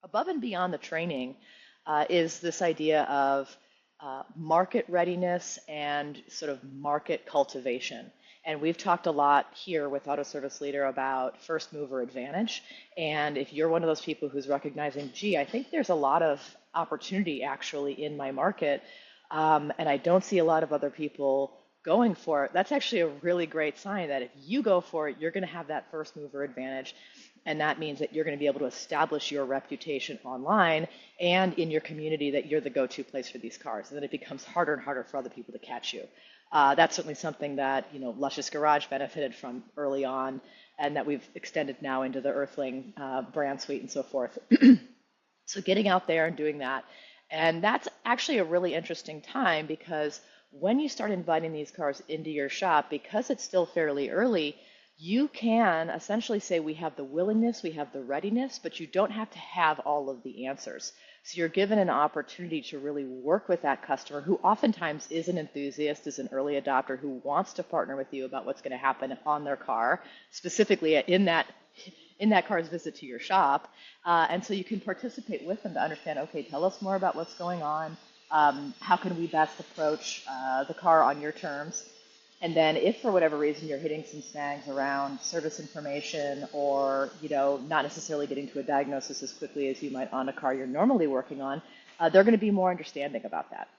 Above and beyond the training is this idea of market readiness and sort of market cultivation. And we've talked a lot here with Auto Service Leader about first mover advantage. And if you're one of those people who's recognizing, gee, I think there's a lot of opportunity actually in my market, and I don't see a lot of other people going for it, that's actually a really great sign that if you go for it, you're going to have that first mover advantage. And that means that you're going to be able to establish your reputation online and in your community that you're the go-to place for these cars. And then it becomes harder and harder for other people to catch you. That's certainly something that Luscious Garage benefited from early on, and that we've extended now into the Earthling brand suite and so forth. So getting out there and doing that. And that's actually a really interesting time because when you start inviting these cars into your shop, because it's still fairly early, you can essentially say we have the willingness, we have the readiness, but you don't have to have all of the answers. So you're given an opportunity to really work with that customer who oftentimes is an enthusiast, is an early adopter who wants to partner with you about what's going to happen on their car, specifically in that car's visit to your shop. And so you can participate with them to understand, okay, tell us more about what's going on. How can we best approach the car on your terms? And then if for whatever reason you're hitting some snags around service information or not necessarily getting to a diagnosis as quickly as you might on a car you're normally working on, they're going to be more understanding about that.